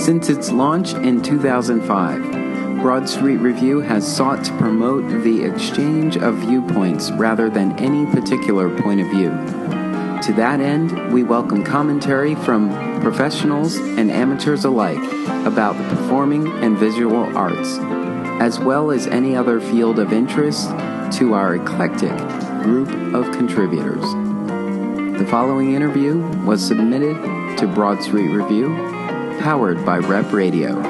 Since its launch in 2005, Broad Street Review has sought to promote the exchange of viewpoints rather than any particular point of view. To that end, we welcome commentary from professionals and amateurs alike about the performing and visual arts, as well as any other field of interest to our eclectic group of contributors. The following interview was submitted to Broad Street Review, powered by Rep Radio.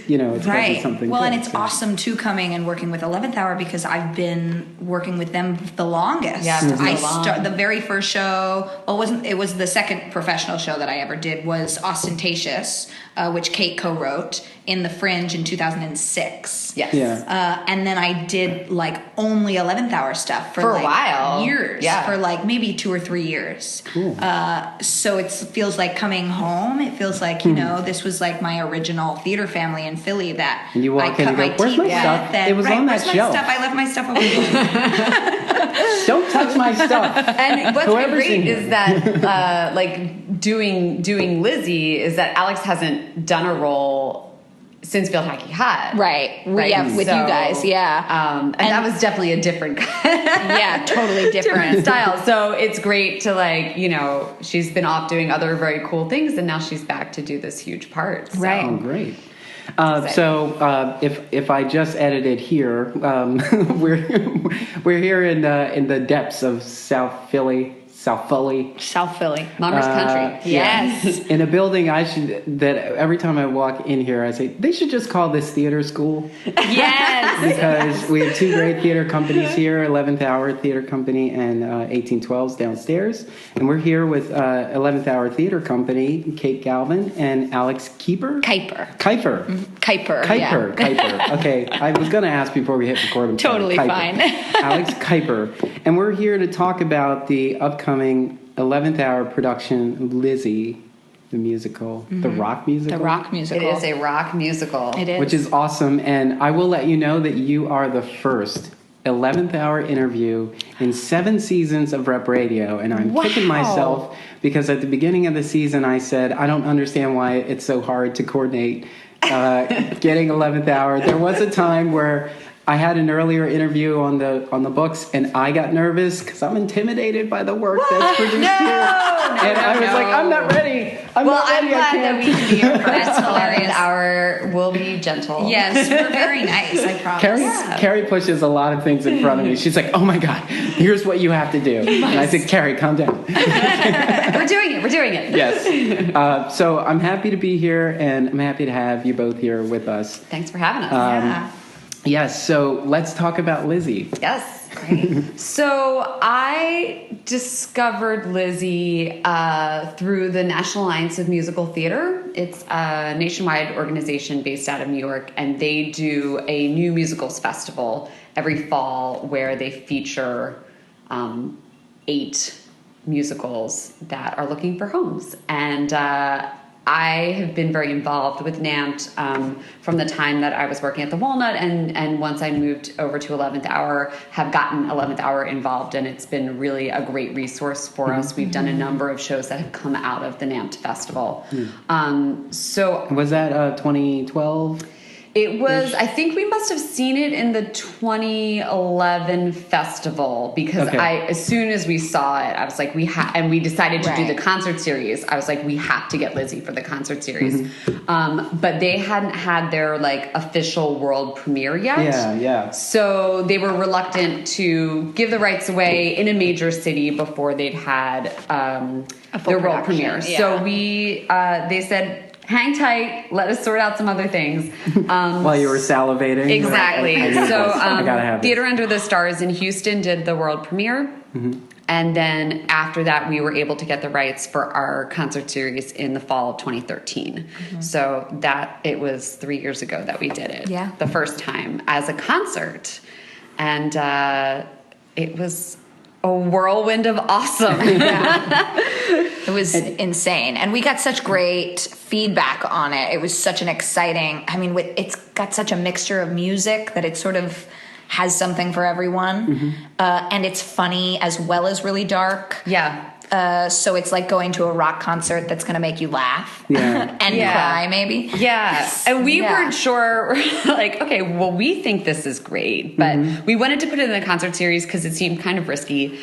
You know, it's right. got to be something well, good, and it's awesome too coming and working with 11th Hour because I've been working with them the longest. Yeah, the very first show. Well, it was the second professional show that I ever did was Ostentatious, which Kate co-wrote in the Fringe in 2006. Yes. Yeah. And then I did like only 11th Hour stuff for a while. Years. Yeah. For like maybe 2 or 3 years. Cool. So it feels like coming home. It feels like, you know, this was like my original theater family in Philly that And you walk I in cut and go, my "Where's teeth my with." stuff?" And, It was on that where's my shelf. stuff? I left my stuff over here. Don't touch my stuff. And what's been Whoever's in great here. is that, like, doing Lizzie is that Alex hasn't done a role since Build Hacky Hot. Right. Right. Yeah, with you guys. Yeah. And that was definitely a different Yeah, totally different. style. So it's great to, like, you know, she's been off doing other very cool things and now she's back to do this huge part. So. Right. Oh, great. If I just edited here, we're here in the depths of South Philly. South Philly. Mommer's country. Yes. In a building that every time I walk in here, I say, they should just call this theater school. Yes. Because we have two great theater companies here, 11th Hour Theater Company and 1812's downstairs. And we're here with 11th Hour Theater Company, Kate Galvin and Alex Kuiper. Kuiper. Yeah. Okay, I was going to ask before we hit record. I'm sorry. Totally Kuiper. fine. Alex Kuiper. And we're here to talk about the upcoming 11th Hour production of Lizzie, the musical, the rock musical. The rock musical. It is a rock musical. It is. Which is awesome. And I will let you know that you are the first 11th Hour interview in 7 seasons of Rep Radio. And I'm kicking myself because at the beginning of the season I said, I don't understand why it's so hard to coordinate getting 11th Hour. There was a time where I had an earlier interview on the books, and I got nervous because I'm intimidated by the work that's produced here. And I was like, I'm not ready. I'm glad that we can be your first hilarious. 11th Hour. We'll be gentle. Yes, we're very nice, I promise. Carrie pushes a lot of things in front of me. She's like, oh my God, here's what you have to do. And I said, Carrie, calm down. We're doing it. Yes. So I'm happy to be here, and I'm happy to have you both here with us. Thanks for having us. Yes, so let's talk about Lizzie. Yes. Great. So I discovered Lizzie through the National Alliance of Musical Theater. It's a nationwide organization based out of New York, and they do a new musicals festival every fall where they feature 8 musicals that are looking for homes. And I have been very involved with NAMT from the time that I was working at the Walnut, and once I moved over to 11th Hour, have gotten 11th Hour involved, and it's been really a great resource for us. We've done a number of shows that have come out of the NAMT Festival. So was that 2012? It was, I think we must have seen it in the 2011 festival because as soon as we saw it, I was like, and we decided to do the concert series. I was like, we have to get Lizzie for the concert series. But they hadn't had their like official world premiere yet. Yeah. So they were reluctant to give the rights away in a major city before they'd had their world premiere. Yeah. So they said, hang tight, let us sort out some other things. While you were salivating. Exactly. I gotta have Theater Under the Stars in Houston did the world premiere. And then after that, we were able to get the rights for our concert series in the fall of 2013. So it was 3 years ago that we did it. Yeah. The first time as a concert. And it was a whirlwind of awesome. It was insane. And we got such great feedback on it. It was such an exciting, I mean, it's got such a mixture of music that it sort of has something for everyone. And it's funny as well as really dark. Yeah. So it's like going to a rock concert that's going to make you laugh and cry, maybe. Yeah. And we weren't sure, like, okay, well, we think this is great, but we wanted to put it in the concert series because it seemed kind of risky.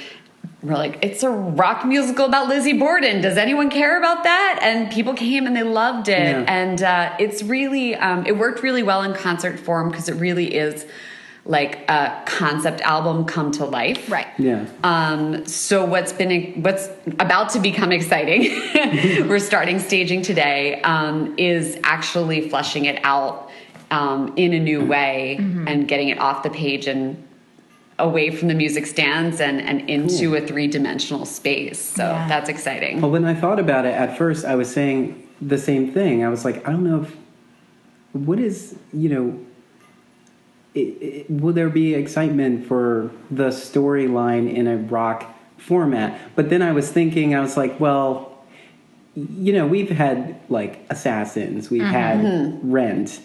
We're like, it's a rock musical about Lizzie Borden. Does anyone care about that? And people came and they loved it. Yeah. And it's really, it worked really well in concert form because it really is like a concept album come to life. Right. Yeah. So what's about to become exciting, we're starting staging today, is actually fleshing it out in a new way and getting it off the page and away from the music stands and into a 3-dimensional space. So that's exciting. Well, when I thought about it at first, I was saying the same thing. I was like, I don't know what is, will there be excitement for the storyline in a rock format? But then I was thinking, I was like, well, we've had like Assassins, we've had Rent,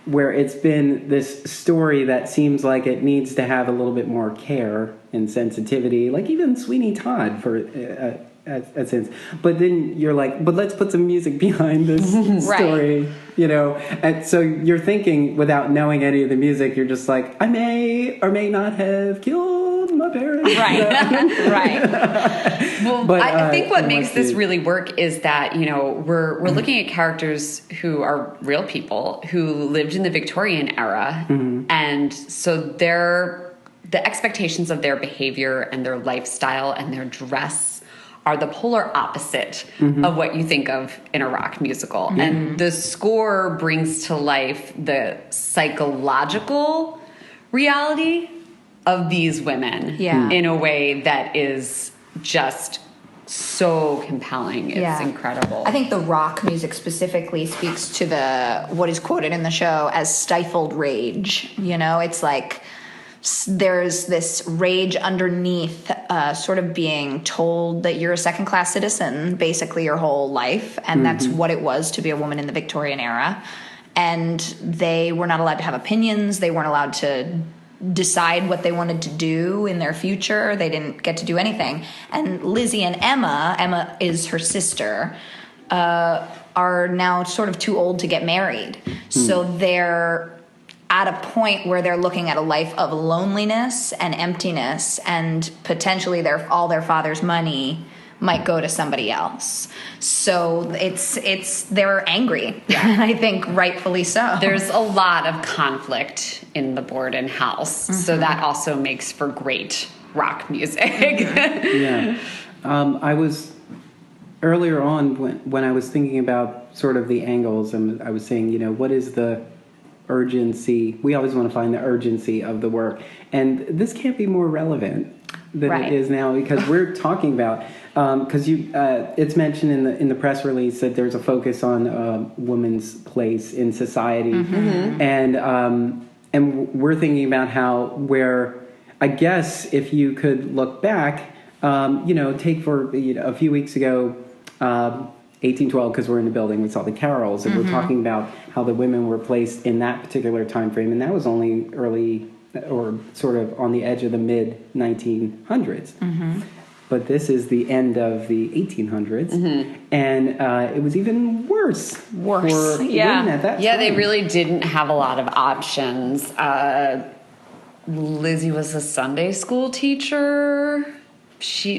where it's been this story that seems like it needs to have a little bit more care and sensitivity, like even Sweeney Todd for a sense. But then you're like, but let's put some music behind this story, And so you're thinking, without knowing any of the music, you're just like, I may or may not have killed my parents. Right. Right. Well, but, I think what makes this really work is that, we're looking at characters who are real people who lived in the Victorian era. And so the expectations of their behavior and their lifestyle and their dress are the polar opposite of what you think of in a rock musical. And the score brings to life the psychological reality of these women in a way that is just so compelling. It's incredible. I think the rock music specifically speaks to what is quoted in the show as stifled rage. It's like there's this rage underneath sort of being told that you're a second-class citizen basically your whole life, and that's what it was to be a woman in the Victorian era. And they were not allowed to have opinions. They weren't allowed to decide what they wanted to do in their future. They didn't get to do anything. And Lizzie and Emma is her sister, are now sort of too old to get married. So they're at a point where they're looking at a life of loneliness and emptiness, and potentially all their father's money might go to somebody else. So they're angry. I think rightfully so. There's a lot of conflict in the Borden house, so that also makes for great rock music. I was earlier on when I was thinking about sort of the angles, and I was saying, what is the urgency? We always want to find the urgency of the work, and this can't be more relevant than it is now, because we're talking about because it's mentioned in the press release that there's a focus on women's place in society, and we're thinking about where I guess if you could look back, take for a few weeks ago. 1812, because we're in the building, we saw the carols, and we're talking about how the women were placed in that particular time frame, and that was only early or sort of on the edge of the mid 1900s. But this is the end of the 1800s, and it was even worse for women at that time. Yeah, they really didn't have a lot of options. Lizzie was a Sunday school teacher.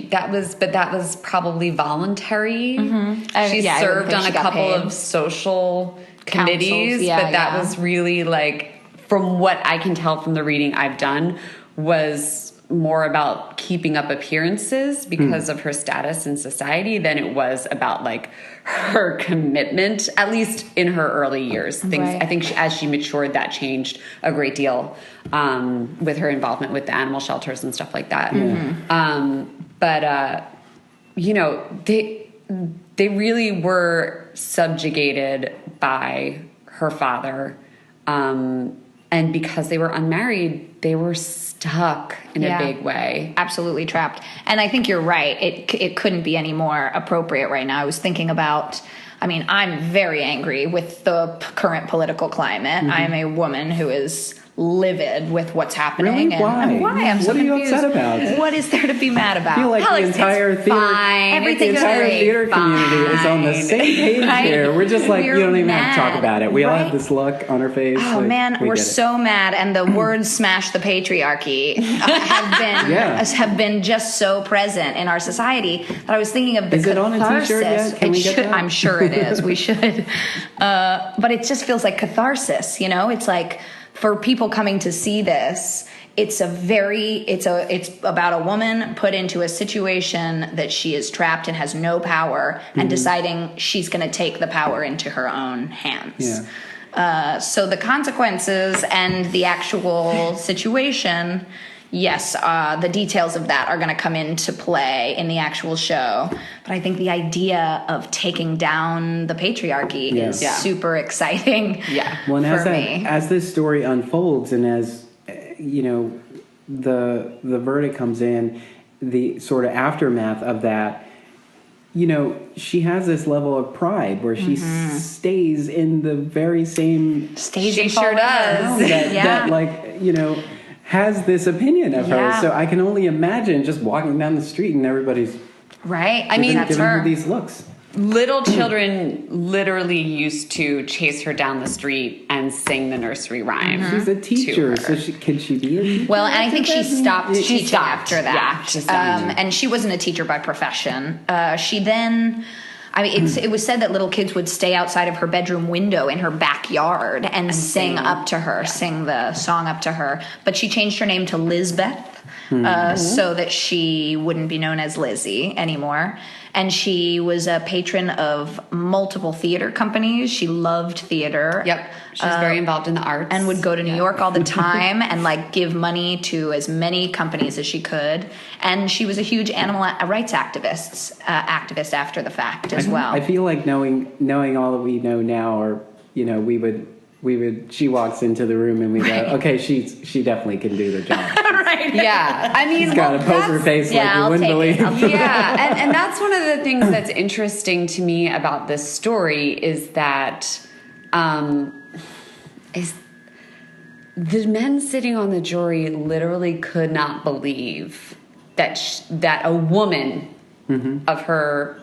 That was probably voluntary. She served on a couple of social committees, but that was really like, from what I can tell from the reading I've done, was more about keeping up appearances because of her status in society than it was about like her commitment, at least in her early years. I think as she matured, that changed a great deal with her involvement with the animal shelters and stuff like that. But they really were subjugated by her father. And because they were unmarried, they were stuck in a big way. Absolutely trapped. And I think you're right. It couldn't be any more appropriate right now. I was thinking about, I mean, I'm very angry with the current political climate. I am a woman who is livid with what's happening. Really? Why? And why? I'm so what are you confused. upset about? What is there to be mad about? I feel like Alex, the entire it's theater, fine. Everything's the entire great. theater community is on the Fine. same page Right? here. We're just like, We're you don't even have to talk mad. about it. We all have Right? this look on our face. Oh like, man, we we're get it. so mad, and the words "smash the patriarchy" have been just so present in our society that I was thinking of the Is it on a catharsis. t-shirt yet? Can we get that? I'm sure it is. We should, but it just feels like catharsis. You know, it's like for people coming to see this. It's about a woman put into a situation that she is trapped and has no power, and deciding she's going to take the power into her own hands. Yeah. So the consequences and the actual situation, yes, the details of that are going to come into play in the actual show. But I think the idea of taking down the patriarchy is super exciting. Yeah. Well, and for me. as this story unfolds, and as you know, the verdict comes in, the sort of aftermath of that, you know, she has this level of pride where she stays in the very same Stage She and sure fall does. in. that like, you know, has this opinion of her. Yeah. So I can only imagine just walking down the street and everybody's Right? I mean, that's giving her her. these looks. Little children literally used to chase her down the street and sing the nursery rhyme. She's a teacher, to her. so can she be a teacher? Well, and I think she stopped She teaching stopped. after that. Yeah, she stopped. And she wasn't a teacher by profession. She then, I mean, it was said that little kids would stay outside of her bedroom window in her backyard and sing up to her, sing the song up to her. But she changed her name to Lizbeth. So that she wouldn't be known as Lizzie anymore. And she was a patron of multiple theater companies. She loved theater. Yep. She was very involved in the arts. And would go to New York all the time and like give money to as many companies as she could. And she was a huge animal rights activist after the fact as well. I feel like knowing all that we know now, or you know, we would. She walks into the room and we go, okay, she definitely can do the job. Right. Yeah. I mean, She's got a poker face like you wouldn't believe. Yeah, and that's one of the things that's interesting to me about this story is that is the men sitting on the jury literally could not believe that that a woman of her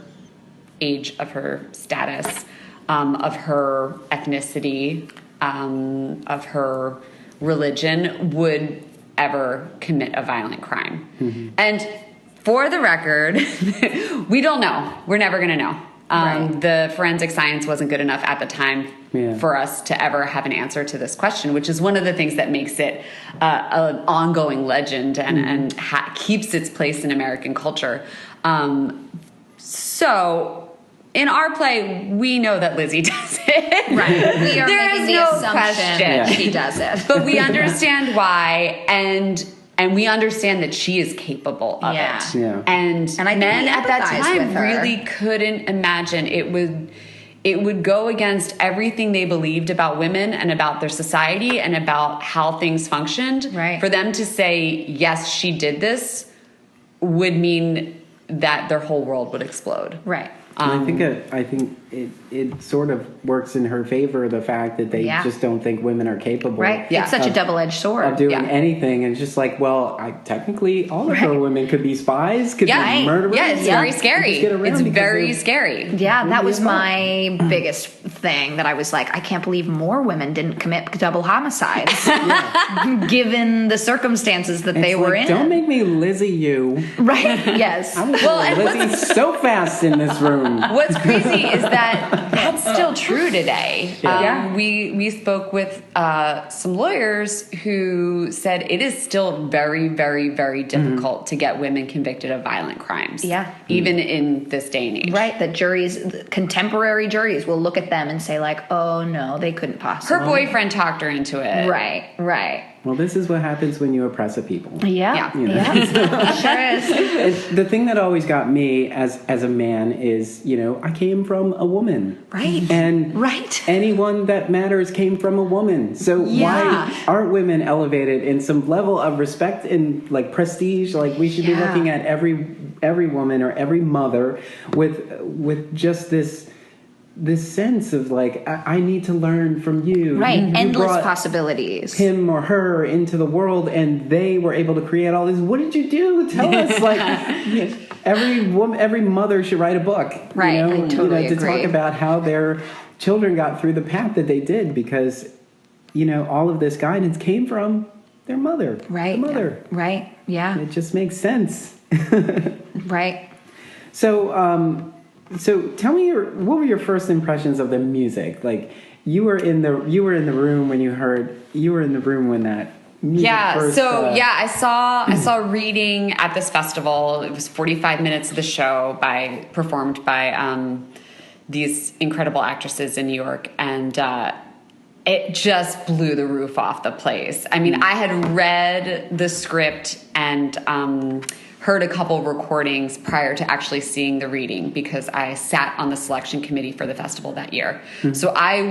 age, of her status, of her ethnicity, of her religion would ever commit a violent crime. And for the record, we don't know. We're never going to know. Right. The forensic science wasn't good enough at the time for us to ever have an answer to this question, which is one of the things that makes it an ongoing legend and keeps its place in American culture. So in our play, we know that Lizzie does it. Right. We are There making is the no assumption that she does it. But we understand why, and we understand that she is capable of Yeah. it. Yeah. And I think men we at that empathize time with her. really couldn't imagine it would go against everything they believed about women and about their society and about how things functioned. Right. For them to say, yes, she did this, would mean that their whole world would explode. Right. I think it sort of works in her favor, the fact that they just don't think women are capable. Right. Yeah. It's such a double-edged sword. Of doing anything, and it's just like, well, technically all of her women could be spies, could be murderers. Yeah, it's very scary. It's very scary. Yeah, that was my biggest thing that I was like, I can't believe more women didn't commit double homicides given the circumstances that they were in. Don't make me Lizzie you. Right, yes. I'm Lizzie so fast in this room. What's crazy is that that's still true today. Yeah. We spoke with some lawyers who said it is still very, very, very difficult to get women convicted of violent crimes. Yeah. Even in this day and age. Right, that contemporary juries will look at them them and say like, oh no, they couldn't possibly. Her boyfriend talked her into it. Right. Well, this is what happens when you oppress a people. Yeah. You know? Yeah. Sure is. And the thing that always got me as a man is, I came from a woman. Right. And anyone that matters came from a woman. So why aren't women elevated in some level of respect and like prestige? Like we should be looking at every woman or every mother with just this sense of like, I need to learn from you. Right. You endless possibilities. Him or her into the world, and they were able to create all this. What did you do? Tell us. Like every mother should write a book. Right. I totally to agree. talk about how their children got through the path that they did, because all of this guidance came from their mother. Right. The mother. Right. Yeah. It just makes sense. Right. So tell me what were your first impressions of the music? Like you were in the room when that music first, I saw reading at this festival. It was 45 minutes of the show performed by these incredible actresses in New York, and it just blew the roof off the place. I mean, I had read the script and heard a couple recordings prior to actually seeing the reading, because I sat on the selection committee for the festival that year. Mm-hmm. So I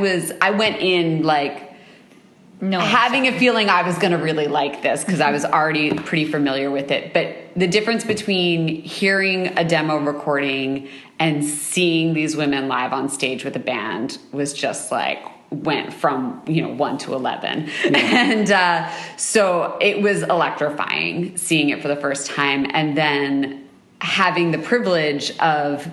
went in like having a feeling I was going to really like this, because I was already pretty familiar with it. But the difference between hearing a demo recording and seeing these women live on stage with a band was just like went from 1 to 11, and so it was electrifying seeing it for the first time, and then having the privilege of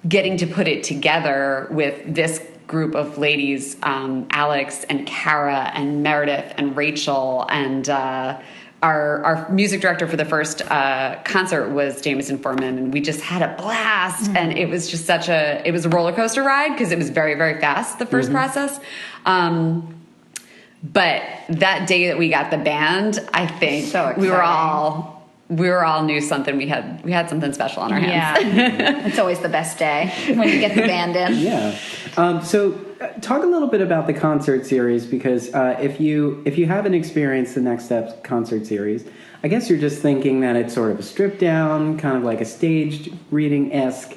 getting to put it together with this group of ladies, Alex and Kara and Meredith and Rachel, and our music director for the first concert was Jameson Foreman, and we just had a blast. Mm-hmm. And it was just it was a roller coaster ride, because it was very, very fast, the first process. But that day that we got the band, I think we were all knew something. We had something special on our hands. Yeah. It's always the best day when you get the band in. Yeah. So talk a little bit about the concert series, because if you haven't experienced the Next Steps concert series, I guess you're just thinking that it's sort of a stripped down, kind of like a staged reading-esque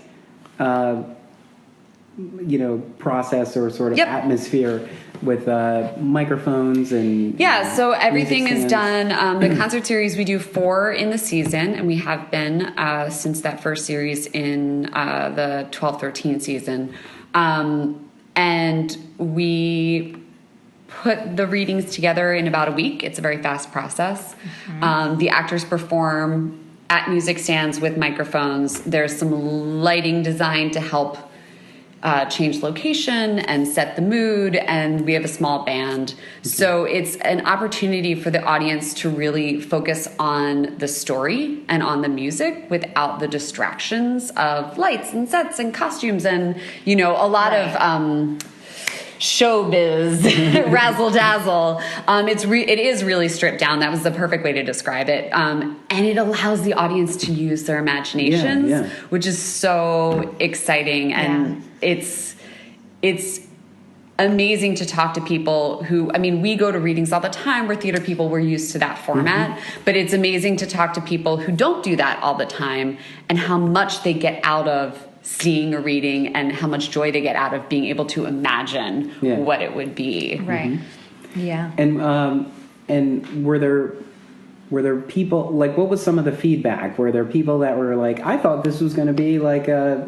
process or sort of atmosphere with microphones and so everything is done. The concert series, we do 4 in the season, and we have been since that first series in the 12-13 season, and we put the readings together in about a week. It's a very fast process. Mm-hmm. The actors perform at music stands with microphones. There's some lighting design to help change location and set the mood, and we have a small band. So it's an opportunity for the audience to really focus on the story and on the music without the distractions of lights and sets and costumes and, a lot of showbiz, razzle dazzle. It is really stripped down. That was the perfect way to describe it. And it allows the audience to use their imaginations, which is so exciting. And it's amazing to talk to people who, we go to readings all the time. We're theater people. We're used to that format, but it's amazing to talk to people who don't do that all the time, and how much they get out of seeing a reading, and how much joy they get out of being able to imagine what it would be. Right. Yeah. And were there people, like, what was some of the feedback? Were there people that were like, I thought this was going to be like a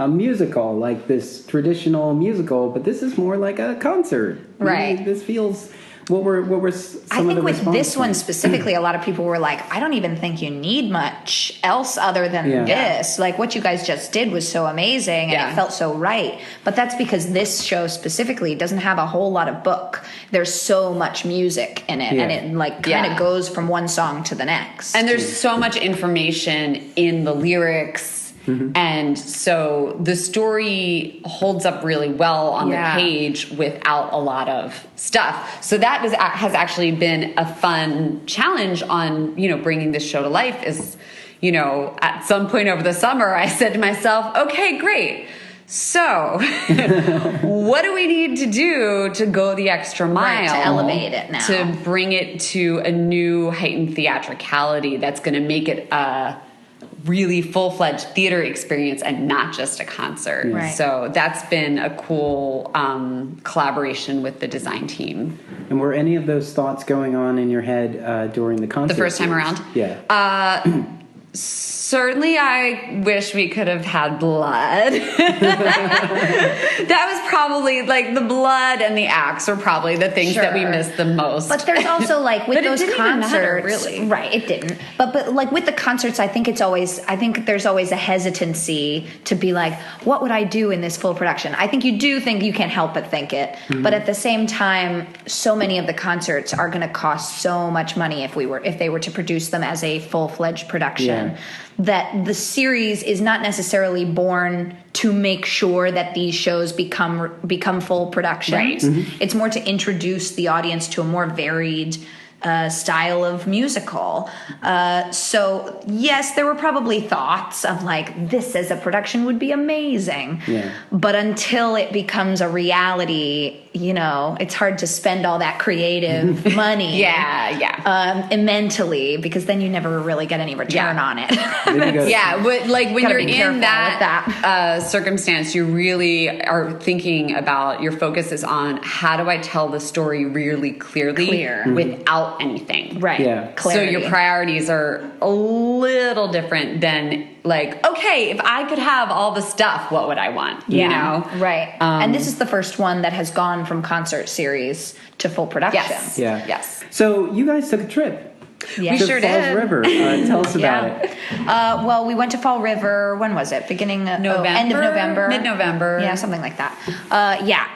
musical, like this traditional musical, but this is more like a concert. Right. This feels... What were some I of think the with this one points? specifically, a lot of people were like, I don't even think you need much else other than this. Like, what you guys just did was so amazing, and it felt so right. But that's because this show specifically doesn't have a whole lot of book. There's so much music in it, and it kind of goes from one song to the next. And there's so much information in the lyrics. Mm-hmm. And so the story holds up really well on the page without a lot of stuff. So that has actually been a fun challenge on, bringing this show to life. Is, at some point over the summer, I said to myself, okay, great. So, what do we need to do to go the extra mile? Right, to elevate it now. To bring it to a new heightened theatricality that's going to make it a really full-fledged theater experience and not just a concert. Right. So that's been a cool collaboration with the design team. And were any of those thoughts going on in your head during the concert? The first time around? Yeah. Certainly, I wish we could have had blood. That was probably, like, the blood and the axe are probably the things that we Sure. missed the most. But there's also like with But it those didn't even concerts, matter, really. right? It didn't. But like with the concerts, I think there's always a hesitancy to be like, what would I do in this full production? I think you do think you can't help but think it, but at the same time, so many of the concerts are going to cost so much money if they were to produce them as a full-fledged production. Yeah. That the series is not necessarily born to make sure that these shows become full productions. Right. It's more to introduce the audience to a more varied style of musical. So yes, there were probably thoughts of like, this as a production would be amazing. Yeah. But until it becomes a reality, it's hard to spend all that creative money. Mentally, because then you never really get any return on it. Yeah, like when Gotta you're be careful in with that circumstance, you really are thinking about, your focus is on, how do I tell the story really clearly without anything? Right. Yeah. Clarity. So your priorities are a little different than like, okay, if I could have all the stuff, what would I want? You know? Right. And this is the first one that has gone from concert series to full production. Yes. Yeah. Yes. So you guys took a trip. Yeah. We to sure Falls did. River. Tell us about it. Well, we went to Fall River. When was it? End of November, mid-November. Yeah, something like that.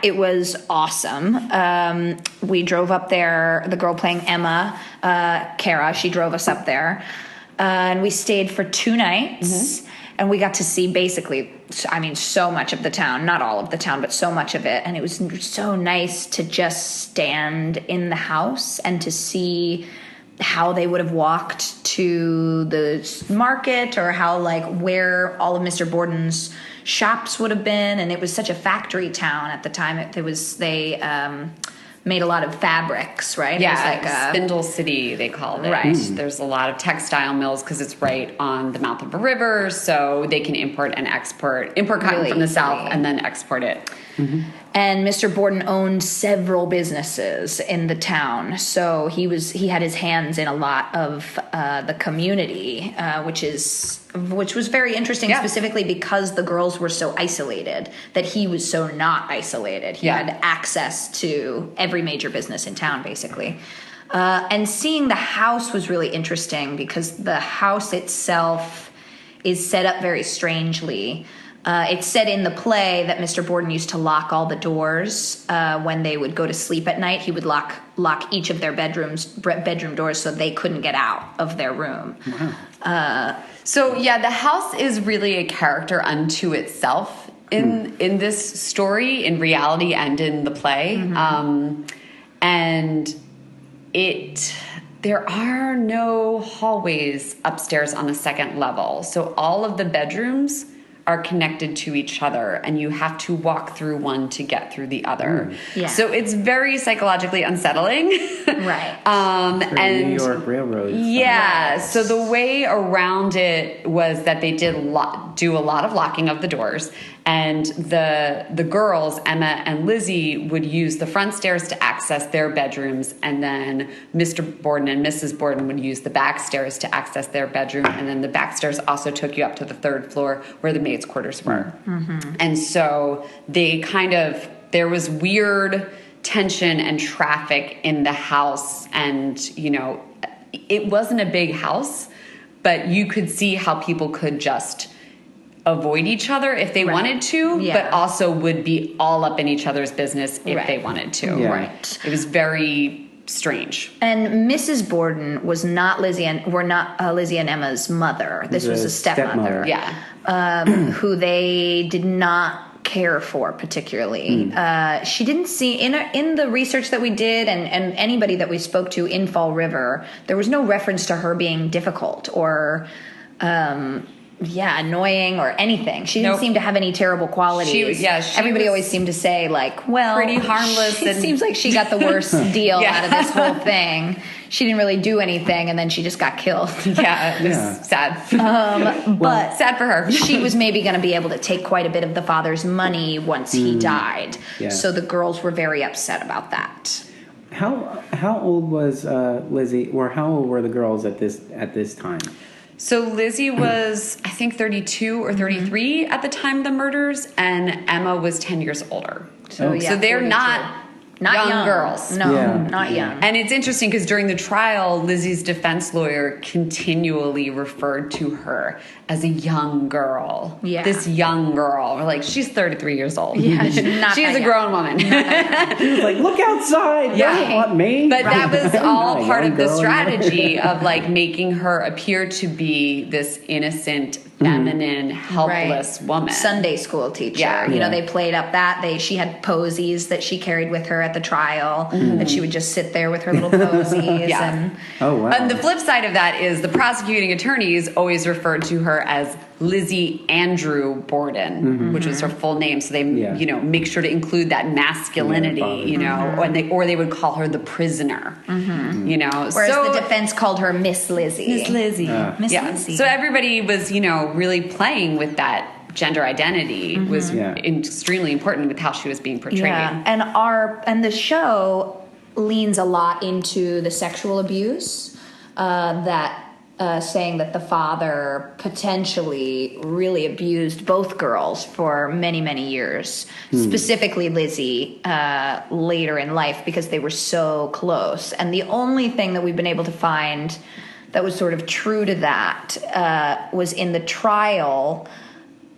It was awesome. We drove up there. The girl playing Emma, Kara, she drove us up there, and we stayed for 2 nights. And we got to see basically, so much of the town. Not all of the town, but so much of it. And it was so nice to just stand in the house and to see how they would have walked to the market, or how where all of Mr. Borden's shops would have been. And it was such a factory town at the time. They made a lot of fabrics, right? Yeah, It was Spindle City, they called it. Right. There's a lot of textile mills because it's right on the mouth of a river, so they can import cotton Really from the south easily. and then export it. And Mr. Borden owned several businesses in the town, so he had his hands in a lot of the community, which was very interesting, specifically because the girls were so isolated, that he was so not isolated. He had access to every major business in town, basically. And seeing the house was really interesting because the house itself is set up very strangely. It's said in the play that Mr. Borden used to lock all the doors when they would go to sleep at night. He would lock each of their bedroom doors so they couldn't get out of their room. Wow. The house is really a character unto itself in this story, in reality and in the play. And there are no hallways upstairs on the second level. So all of the bedrooms are connected to each other, and you have to walk through one to get through the other. Yeah. So it's very psychologically unsettling. Right. Very New York Railroad. Yeah. Right. So the way around it was that they did do a lot of locking of the doors, and the girls, Emma and Lizzie, would use the front stairs to access their bedrooms, and then Mr. Borden and Mrs. Borden would use the back stairs to access their bedroom, and then the back stairs also took you up to the 3rd floor where the maids' quarters were. And so there was weird tension and traffic in the house, and it wasn't a big house, but you could see how people could just avoid each other if they wanted to, but also would be all up in each other's business if they wanted to. Yeah. Right. It was very strange. And Mrs. Borden was not Lizzie and Lizzie and Emma's mother. This was a stepmother. Who they did not care for particularly. She didn't see in the research that we did, and anybody that we spoke to in Fall River, there was no reference to her being difficult or annoying or anything. She didn't Nope. seem to have any terrible qualities. She Everybody was always seemed to say, like, well, pretty harmless. It seems like she got the worst deal Yeah. out of this whole thing. She didn't really do anything, and then she just got killed. Yeah, it was sad. But Sad for her. she was maybe going to be able to take quite a bit of the father's money once he died. Yeah. So the girls were very upset about that. How old was Lizzie, or how old were the girls at this time? So Lizzie was, I think, 32 or 33 at the time of the murders, and Emma was 10 years older. So, So they're 42. not young girls. No, Yeah. not young. And it's interesting because during the trial, Lizzie's defense lawyer continually referred to her as a young girl. Yeah. This young girl. We're like, she's 33 years old. Yeah, she's not She's that a young. grown woman. He was like, look outside. Yeah. They don't want me. But that was all Not a part young of the girl anymore. strategy of like making her appear to be this innocent, feminine, helpless woman. Sunday school teacher. Yeah. You know, Yeah. they played up that. She had posies that she carried with her at the trial. That she would just sit there with her little posies. Yeah. And Oh, wow. And the flip side of that is the prosecuting attorneys always referred to her as Lizzie Andrew Borden, which was her full name. So they, Yeah. make sure to include that masculinity, Yeah, or they would call her the prisoner, whereas So- the defense called her Miss Lizzie. Miss Lizzie. Miss Yeah. Lizzie. So everybody was, really playing with that gender identity was Yeah. extremely important with how she was being portrayed. Yeah, and the show leans a lot into the sexual abuse saying that the father potentially really abused both girls for many, many years, specifically Lizzie later in life because they were so close. And the only thing that we've been able to find that was sort of true to that was in the trial.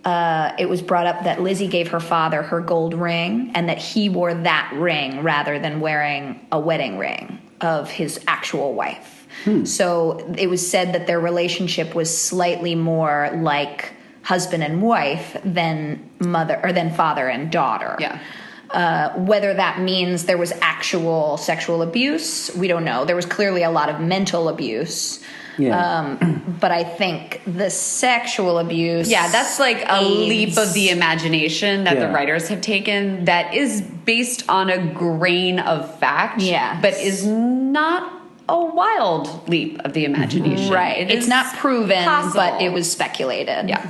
It was brought up that Lizzie gave her father her gold ring and that he wore that ring rather than wearing a wedding ring of his actual wife. So it was said that their relationship was slightly more like husband and wife than father and daughter. Yeah. Whether that means there was actual sexual abuse, we don't know. There was clearly a lot of mental abuse. Yeah. But I think the sexual abuse... Yeah, that's like a leap of the imagination that the Yeah. writers have taken that is based on a grain of fact, Yes. but is not a wild leap of the imagination. Right. It It's is not proven, possible. but it was speculated. Yeah.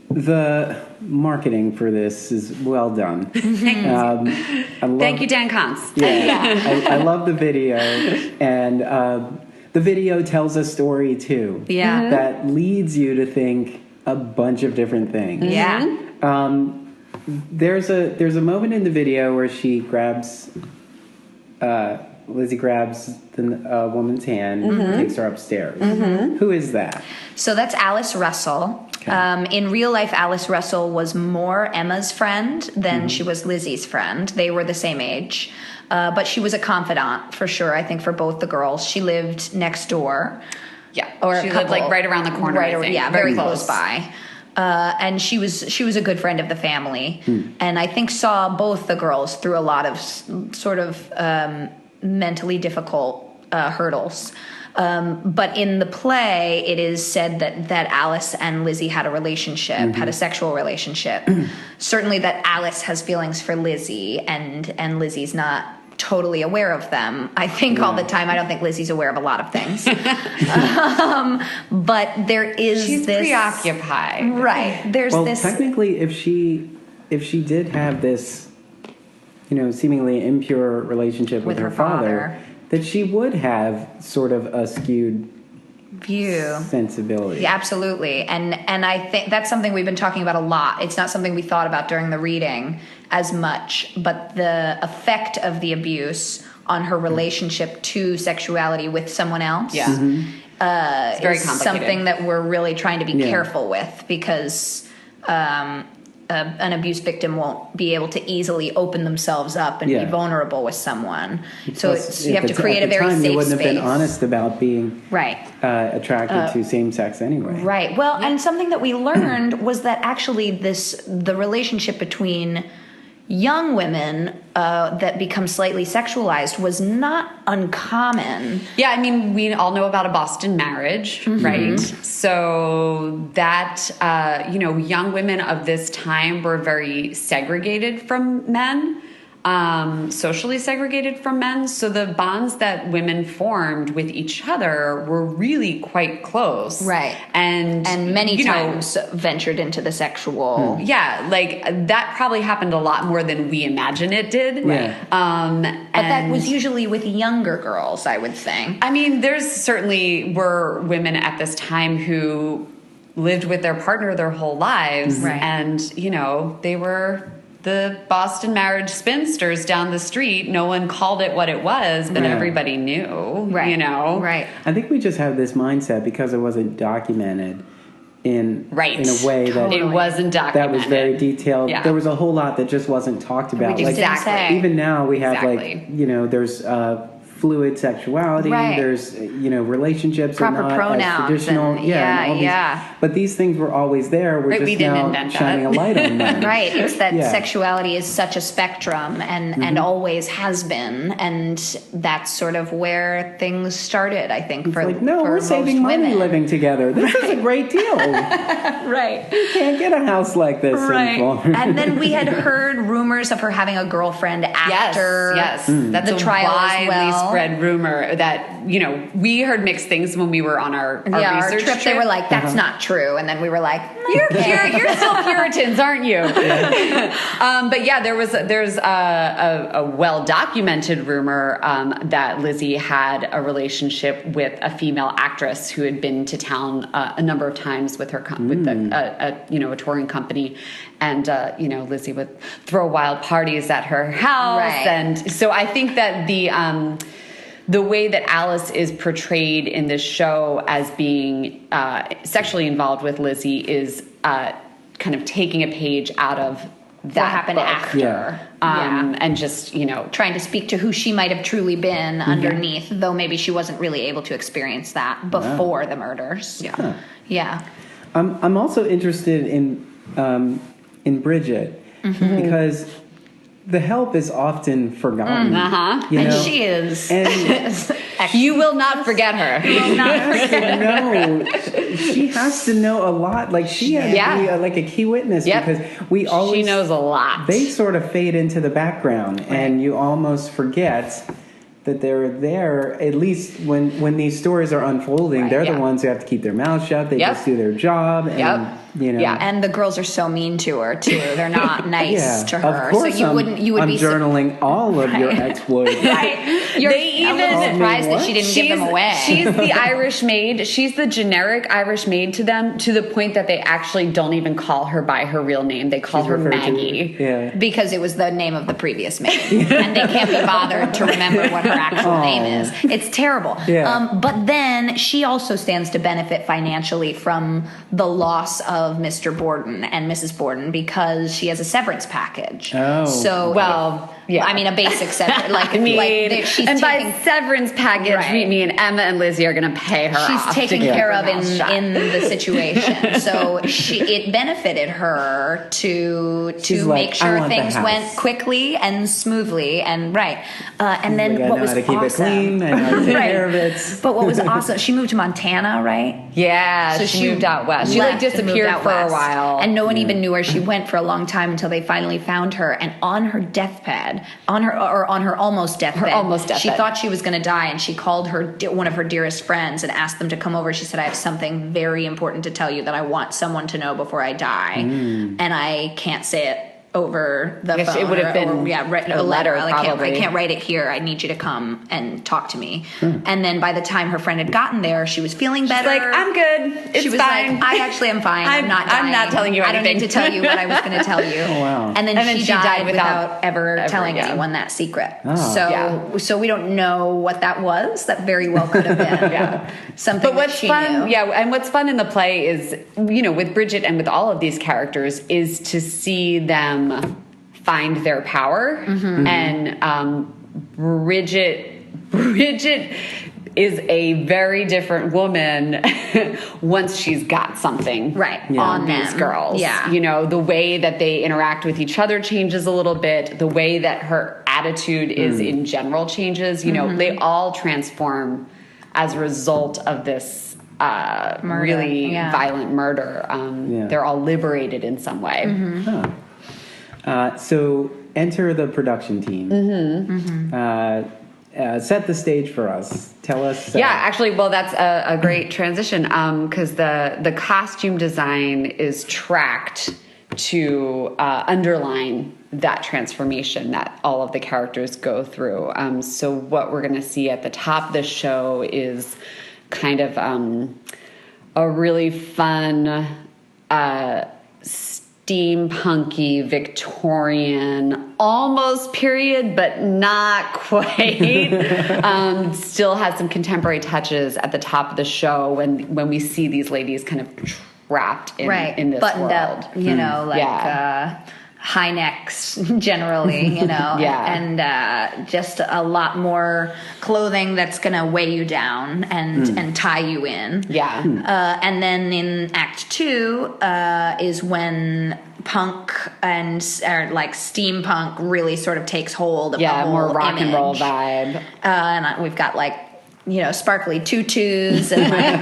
The marketing for this is well done. Thank you, Dan Kantz. Yeah, I love the video, and the video tells a story too. Yeah. that leads you to think a bunch of different things. Yeah. There's a moment in the video where Lizzie grabs the woman's hand, and takes her upstairs. Who is that? So that's Alice Russell. Okay. In real life, Alice Russell was more Emma's friend than she was Lizzie's friend. They were the same age. But she was a confidant, for sure, I think, for both the girls. She lived next door. Yeah. Or she a lived like couple. right around the corner, Right, I think. yeah, very close by. And she was a good friend of the family. And I think saw both the girls through a lot of sort of mentally difficult hurdles. But in the play, it is said that Alice and Lizzie had a relationship, had a sexual relationship. Certainly that Alice has feelings for Lizzie, and Lizzie's not totally aware of them. I think all the time. I don't think Lizzie's aware of a lot of things. But there is She's this preoccupied. right. There's Well, this. technically, if she did have this, seemingly impure relationship with her father, that she would have sort of a skewed view. sensibility. Yeah, absolutely. And I think that's something we've been talking about a lot. It's not something we thought about during the reading as much, but the effect of the abuse on her relationship to sexuality with someone else Yeah. It's very is complicated. something that we're really trying to be careful with because an abuse victim won't be able to easily open themselves up and be vulnerable with someone. So Plus, you have to create a very safe space. You wouldn't have been honest about being right. Attracted to same sex anyway. Right. Well, and something that we learned was that actually the relationship between young women that become slightly sexualized was not uncommon. Yeah, I mean, we all know about a Boston marriage, right? So that, young women of this time were very segregated from men. Socially segregated from men. So the bonds that women formed with each other were really quite close. Right. And many times ventured into the sexual. Yeah, like that probably happened a lot more than we imagine it did. Right. But that was usually with younger girls, I would think. I mean, there's certainly were women at this time who lived with their partner their whole lives. Right. And, they were the Boston marriage spinsters down the street. No one called it what it was, but everybody knew, Right. Right. I think we just have this mindset because it wasn't documented in a way that it wasn't documented. That was very detailed. Yeah. There was a whole lot that just wasn't talked about. We just didn't say. Even now we have there's fluid sexuality. Right. There's relationships Proper are not pronouns as traditional. and all these, but these things were always there. We're just we didn't now invent shining that. a light on them. Right. It's that sexuality is such a spectrum and always has been, and that's sort of where things started, I think, It's for like, no, for we're most saving money women. living together. This is a great deal. Right. You can't get a house like this anymore. And then we had heard rumors of her having a girlfriend after Yes. That's the a trial as widely well. spread rumor that, we heard mixed things when we were on our our research trip, they were like, that's not true. And then we were like, You're still Puritans, aren't you? But yeah, there's a well documented rumor that Lizzie had a relationship with a female actress who had been to town a number of times with her with a touring company, and Lizzie would throw wild parties at her house, Right. and so I think that the way that Alice is portrayed in this show as being sexually involved with Lizzie is kind of taking a page out of that what happened book. after. Yeah. And just, Trying to speak to who she might have truly been underneath, though maybe she wasn't really able to experience that before the murders. Yeah. Huh. Yeah. I'm also interested in Bridget because the help is often forgotten. And she is. And you will not forget her. she has to know a lot. Like she has to be a key witness because we always. She knows a lot. They sort of fade into the background, and you almost forget that they're there. At least when these stories are unfolding, they're the ones who have to keep their mouths shut. They just do their job, and and the girls are so mean to her too. They're not nice to her. Of course, so you would I'm be journaling all of your exploits. You're a little surprised that she didn't give them away. She's the Irish maid. She's the generic Irish maid to them, to the point that they actually don't even call her by her real name. They call her Maggie. Because it was the name of the previous maid. And they can't be bothered to remember what her actual name is. It's terrible. But then she also stands to benefit financially from the loss of Mr. Borden and Mrs. Borden because she has a severance package. Oh. So, I mean, a basic severance. She's and by severance package, me and Emma and Lizzie are going to pay her off. She's taken care of in the situation. So it benefited her to make sure things went quickly and smoothly and and then what was how to keep awesome, it clean and how to take care of it. But what was awesome, she moved to Montana, right? Yeah, so she moved out west. She disappeared for a while, and no one even knew where she went for a long time until they finally found her. And on her deathbed, on her almost deathbed, she thought she was going to die, and she called one of her dearest friends and asked them to come over. She said, "I have something very important to tell you that I want someone to know before I die, and I can't say it over the phone. It would have been a letter. I can't write it here. I need you to come and talk to me." And then by the time her friend had gotten there, she was feeling better. She's like, I'm good. It's she was fine. like, I actually am fine. I'm not dying. I'm not telling you anything. I don't need to tell you what I was going to tell you. Oh, wow. And then she died without ever telling anyone that secret. Oh. So we don't know what that was. That very well could have been something. But what's she fun, knew. and what's fun in the play is, with Bridget and with all of these characters, is to see them find their power. And Bridget is a very different woman once she's got something on these girls. Yeah. You know, the way that they interact with each other changes a little bit. The way that her attitude is in general changes. You know, they all transform as a result of this really violent murder. They're all liberated in some way. So enter the production team. Set the stage for us. Tell us. Actually, well, that's a great transition because the costume design is tracked to underline that transformation that all of the characters go through. So what we're going to see at the top of the show is kind of a really fun steampunky Victorian, almost period, but not quite. Still has some contemporary touches at the top of the show when we see these ladies kind of trapped in this buttoned world. up, you know, like high necks generally, you know, and just a lot more clothing that's going to weigh you down and tie you in. And then in Act 2 is when punk and like steampunk really sort of takes hold of the whole more rock image. and roll vibe. And we've got like, you know, sparkly tutus and like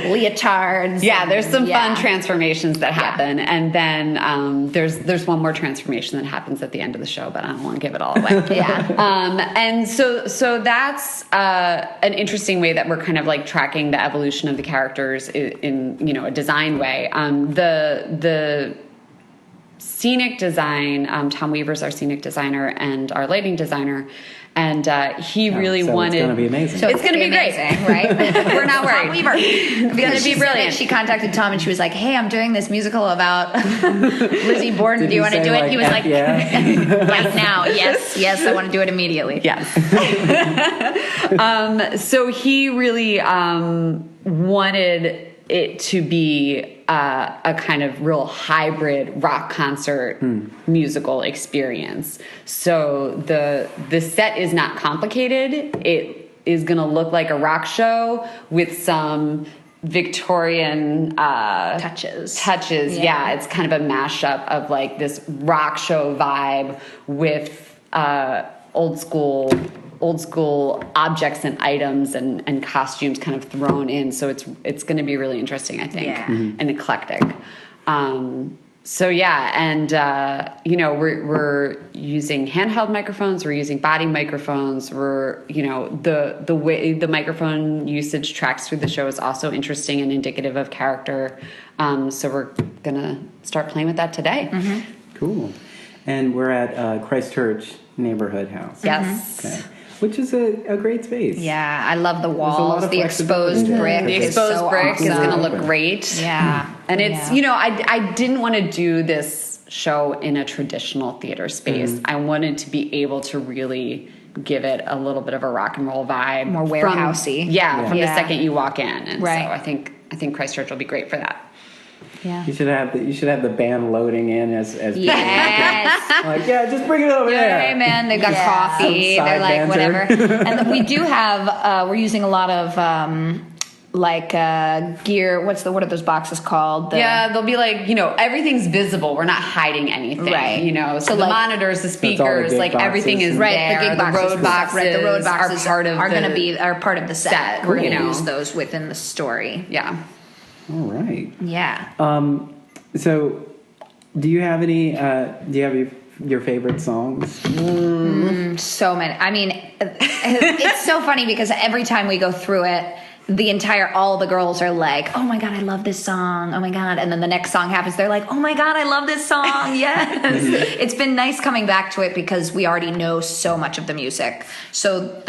leotards. There's some fun transformations that happen, and then there's one more transformation that happens at the end of the show, but I don't want to give it all away. And so that's an interesting way that we're kind of like tracking the evolution of the characters in you know, a design way. The scenic design, Tom Weaver's our scenic designer and our lighting designer. And he really wanted. It's going to be amazing. So it's going to be great, right? We're not worried. Tom Weaver. It's going to be brilliant. She contacted Tom and she was like, "Hey, I'm doing this musical about Lizzie Borden. Do you want to do it?" He was like, "Right now, yes, I want to do it immediately." Yes. So he really wanted it to be a kind of real hybrid rock concert musical experience. So the set is not complicated. It is going to look like a rock show with some Victorian touches. Yeah, it's kind of a mashup of like this rock show vibe with old school objects and items and costumes kind of thrown in. So it's going to be really interesting, I think, and eclectic. You know, we're using handheld microphones, we're using body microphones, you know, the way the microphone usage tracks through the show is also interesting and indicative of character. So we're going to start playing with that today. Cool. And we're at Christchurch Neighborhood House. Yes. Okay. Which is a great space. Yeah, I love the walls, the exposed brick. The exposed brick is going to look great. Yeah. And it's, you know, I didn't want to do this show in a traditional theater space. I wanted to be able to really give it a little bit of a rock and roll vibe. More warehousey. From the second you walk in. And so I think Christchurch will be great for that. Yeah. You should have the band loading in as yes. like, just bring it over there. Hey man, they've got coffee. They're like whatever. And we do have we're using a lot of gear. What are those boxes called? They'll be like, you know, everything's visible. We're not hiding anything. Right. You know, so the monitors, the speakers, like everything is there. The road boxes, the road boxes are part of the set. We're going to use those within the story. Yeah. All right. Yeah. So, do you have any? Do you have your favorite songs? So many. I mean, it's so funny because every time we go through it, all the girls are like, "Oh my god, I love this song! Oh my god!" And then the next song happens, they're like, "Oh my god, I love this song!" Yes. It's been nice coming back to it because we already know so much of the music. So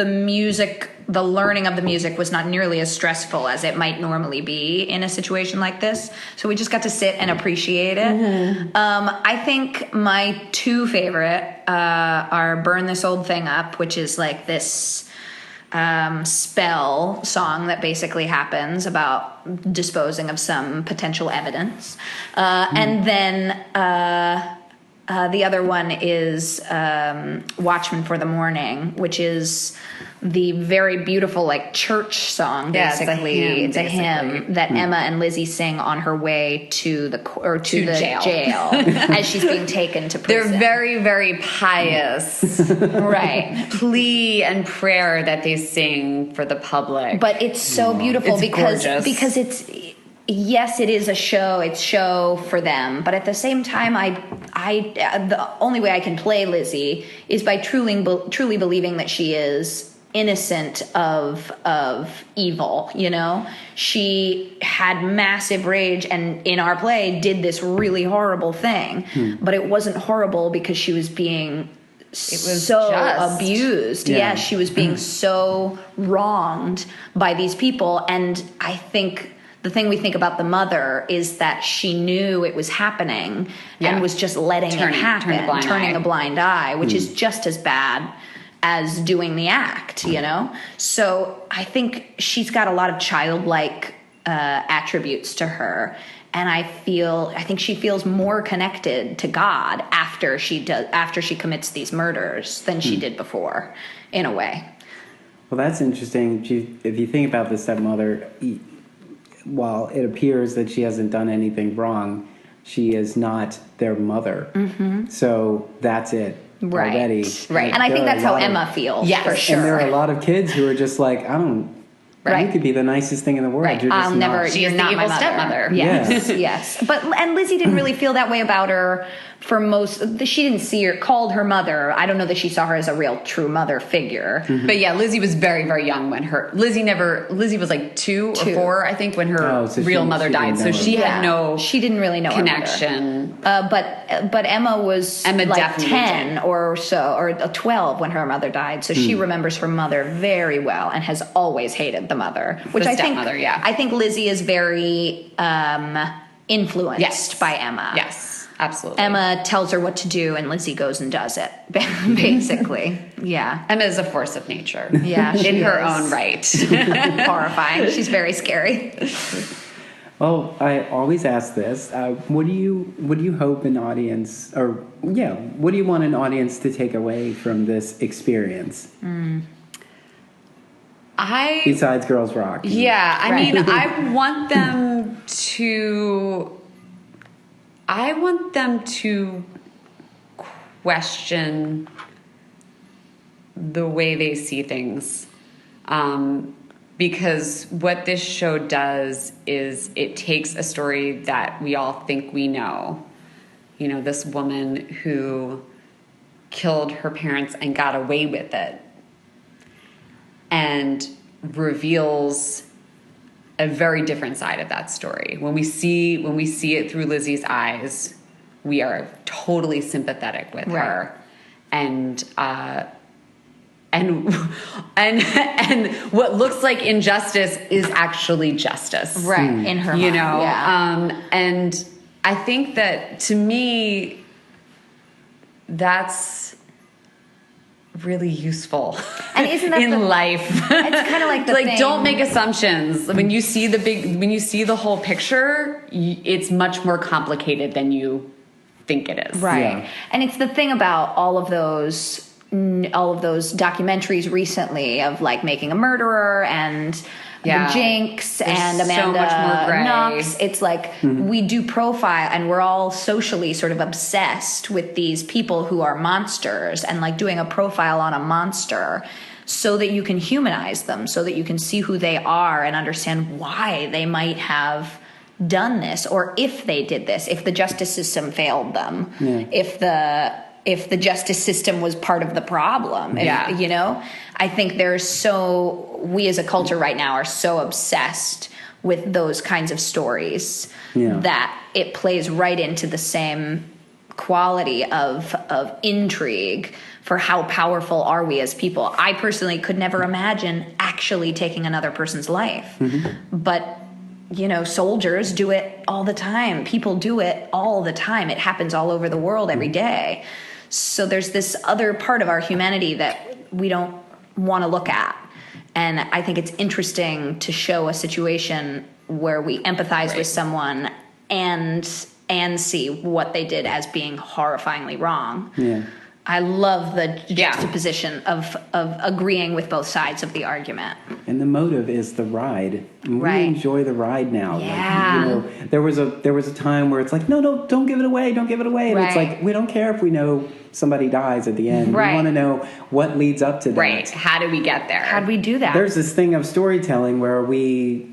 the learning of the music was not nearly as stressful as it might normally be in a situation like this. So we just got to sit and appreciate it. I think my two favorite are "Burn This Old Thing Up," which is like this spell song that basically happens about disposing of some potential evidence. And then The other one is Watchman for the Morning, which is the very beautiful like church song. Basically, it's a hymn that Emma and Lizzie sing on her way to the jail as she's being taken to prison. They're very, very pious, right? Plea and prayer that they sing for the public. But it's so beautiful it's because gorgeous. Yes, it is a show. It's show for them, but at the same time, the only way I can play Lizzie is by truly believing that she is innocent of evil. You know, she had massive rage, and in our play, did this really horrible thing. But it wasn't horrible because she was being so abused. Yeah, she was being so wronged by these people, and I think. The thing we think about the mother is that she knew it was happening and was just letting it happen, turning a blind eye, which is just as bad as doing the act, you know? So I think she's got a lot of childlike attributes to her. And I think she feels more connected to God after she commits these murders than she did before, in a way. Well, that's interesting. If you think about the stepmother, while it appears that she hasn't done anything wrong, she is not their mother. So that's it already. Right. And I think that's how Emma feels, for sure. And there are a lot of kids who are just like, you could be the nicest thing in the world. Right. You're just you're not my stepmother. Yes, yes. And Lizzie didn't really feel that way about her for she didn't see her, called her mother. I don't know that she saw her as a real true mother figure. But yeah, Lizzie was very, very young when Lizzie was like 2 or 4, I think, when her real mother died. So she had she didn't really know connection. But Emma was like 10 or so, or 12 when her mother died. So she remembers her mother very well and has always hated the mother, which I think Lizzie is very influenced by Emma. Yes. Absolutely. Emma tells her what to do, and Lizzie goes and does it, basically. Yeah. Emma is a force of nature. Yeah, in her own right. Horrifying. She's very scary. Well, I always ask this: what do you hope an audience, what do you want an audience to take away from this experience? Besides Girls Rock. Yeah, I mean, I want them to question the way they see things. Because what this show does is it takes a story that we all think we know. You know, this woman who killed her parents and got away with it, and reveals a very different side of that story. When we see it through Lizzie's eyes, we are totally sympathetic with her, and what looks like injustice is actually justice, right? In her mind, you know. And I think that, to me, that's really useful. And isn't that in life? It's kind of like the thing. Don't make assumptions. When you see the whole picture, it's much more complicated than you think it is. Right. Yeah. And it's the thing about all of those documentaries recently of like Making a Murderer and The Jinx and Amanda so much more gray. Knox. It's like we do profile, and we're all socially sort of obsessed with these people who are monsters, and like doing a profile on a monster so that you can humanize them, so that you can see who they are and understand why they might have done this, or if they did this, if the justice system failed them, if the justice system was part of the problem. You know, I think we as a culture right now are so obsessed with those kinds of stories that it plays right into the same quality of intrigue for how powerful are we as people. I personally could never imagine actually taking another person's life. But you know, soldiers do it all the time. People do it all the time. It happens all over the world every day. So there's this other part of our humanity that we don't want to look at. And I think it's interesting to show a situation where we empathize with someone and and see what they did as being horrifyingly wrong. Yeah. I love the juxtaposition of agreeing with both sides of the argument. And the motive is the ride. And we enjoy the ride now. Yeah. Like, there was a time where it's like, no, don't give it away, don't give it away. And it's like, we don't care if we know somebody dies at the end. Right. We want to know what leads up to that. Right. How do we get there? How do we do that? There's this thing of storytelling where we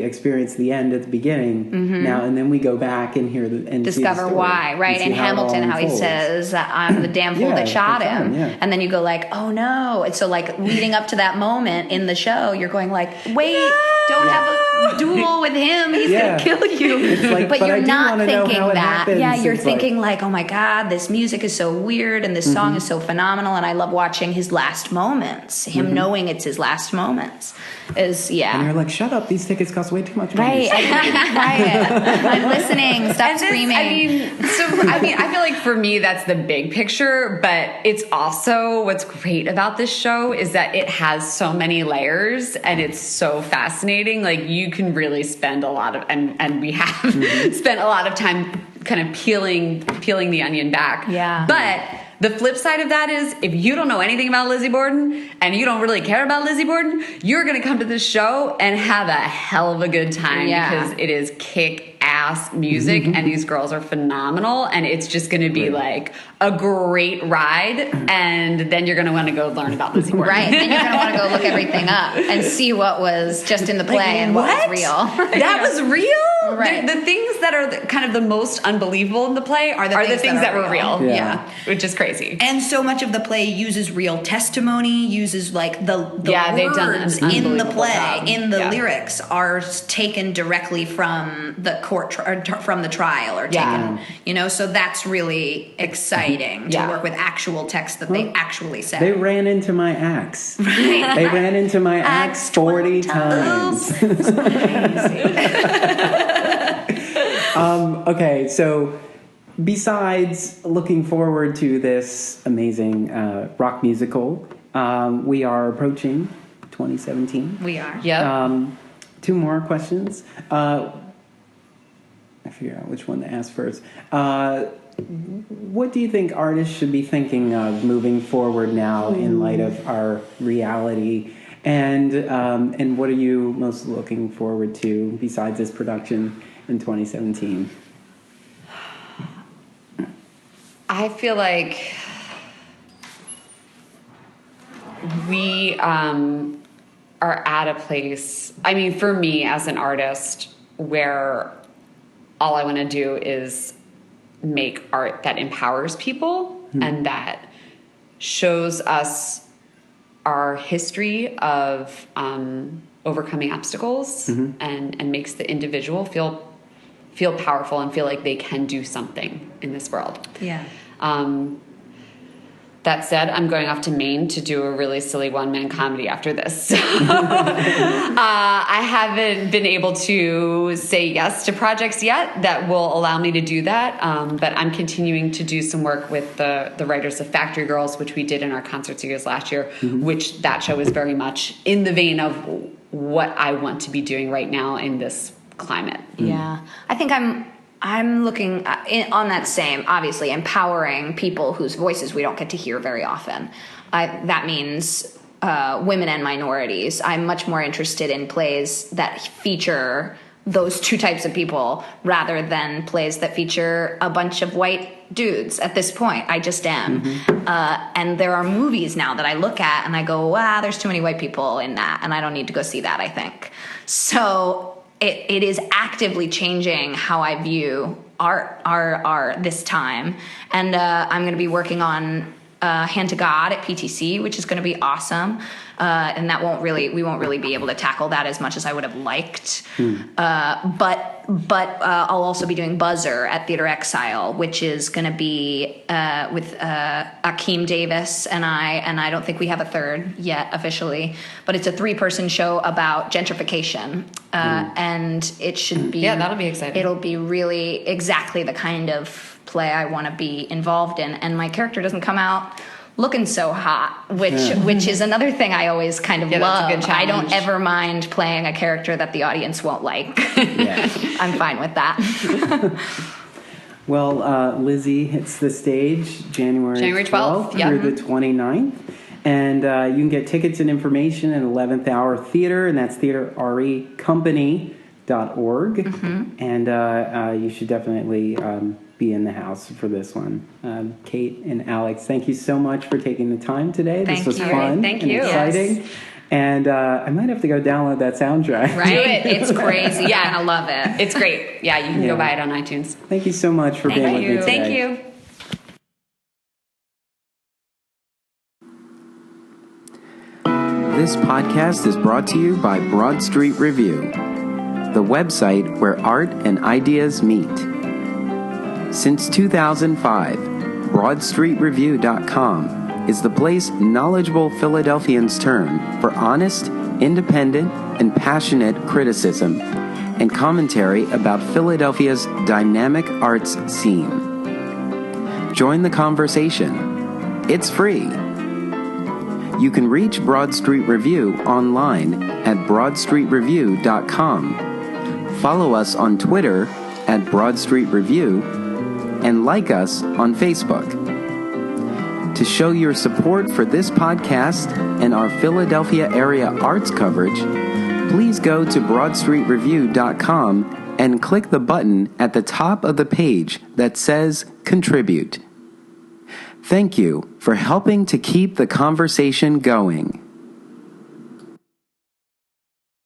experience the end at the beginning now, and then we go back and hear and discover why, right? In Hamilton, how he says, "I'm the damn fool that shot him," and then you go like, "Oh no!" And so, like, leading up to that moment in the show, you're going like, "Wait, don't have a duel with him. He's gonna kill you." It's like, but you're not thinking that. Happens. Yeah, you're it's thinking like, "Oh my god, this music is so weird, and this song is so phenomenal, and I love watching his last moments. Him knowing it's his last moments is And you're like, "Shut up! These tickets cost way too much money." Right. I'm listening. Stop screaming. I feel like for me, that's the big picture, but it's also what's great about this show is that it has so many layers and it's so fascinating. Like, you can really spend a lot of, and we have spent a lot of time kind of peeling the onion back. Yeah. But the flip side of that is, if you don't know anything about Lizzie Borden and you don't really care about Lizzie Borden, you're going to come to this show and have a hell of a good time because it is kick-ass music and these girls are phenomenal, and it's just going to be like a great ride, and then you're going to want to go learn about Lizzie Borden. Right, then you're going to want to go look everything up and see what was just in the play and what was real. That was real? Right. The things that are kind of the most unbelievable in the play are the things that were real. Yeah. Which is crazy. And so much of the play uses real testimony, uses like the they've done an words in the unbelievable play, job. in the lyrics are taken directly from the court, from the trial, or taken, so that's really exciting to work with actual text that they actually said. They ran into my axe. They ran into my axe 40 times. Okay, so besides looking forward to this amazing rock musical, we are approaching 2017. We are. Yep. 2 more questions. I figure out which one to ask first. What do you think artists should be thinking of moving forward now in light of our reality? And what are you most looking forward to besides this production in 2017? I feel like we are at a place, I mean, for me as an artist, where all I want to do is make art that empowers people and that shows us our history of overcoming obstacles and makes the individual feel powerful and feel like they can do something in this world. Yeah. That said, I'm going off to Maine to do a really silly one-man comedy after this. I haven't been able to say yes to projects yet that will allow me to do that, but I'm continuing to do some work with the writers of Factory Girls, which we did in our concert series last year, which that show is very much in the vein of what I want to be doing right now in this climate. Yeah. I think I'm looking on that same, obviously, empowering people whose voices we don't get to hear very often. That means women and minorities. I'm much more interested in plays that feature those 2 types of people rather than plays that feature a bunch of white dudes at this point. I just am. And there are movies now that I look at and I go, wow, there's too many white people in that, and I don't need to go see that, I think. So it is actively changing how I view art this time. And I'm going to be working on Hand to God at PTC, which is going to be awesome. And we won't really be able to tackle that as much as I would have liked. But I'll also be doing Buzzer at Theater Exile, which is going to be with Akeem Davis and I don't think we have a third yet officially, but it's a 3-person show about gentrification. And it should be... Yeah, that'll be exciting. It'll be really exactly the kind of play I want to be involved in. And my character doesn't come out looking so hot, which is another thing I always kind of love. That's a good challenge. I don't ever mind playing a character that the audience won't like. I'm fine with that. Well, Lizzie hits the stage January 12th yeah. through the 29th. And you can get tickets and information at 11th Hour Theater, and that's theatrecompany.org. Mm-hmm. And you should definitely be in the house for this one. Kate and Alex, thank you so much for taking the time today. This was fun and exciting. Yes. And I might have to go download that soundtrack. Right? It's crazy. Yeah, I love it. It's great. Yeah, you can go buy it on iTunes. Thank you so much for being with me today. Thank you. This podcast is brought to you by Broad Street Review, the website where art and ideas meet. Since 2005, BroadStreetReview.com is the place knowledgeable Philadelphians turn for honest, independent, and passionate criticism and commentary about Philadelphia's dynamic arts scene. Join the conversation. It's free. You can reach Broad Street Review online at BroadStreetReview.com. Follow us on Twitter at Broad Street Review and like us on Facebook. To show your support for this podcast and our Philadelphia area arts coverage, please go to BroadStreetReview.com and click the button at the top of the page that says Contribute. Thank you for helping to keep the conversation going.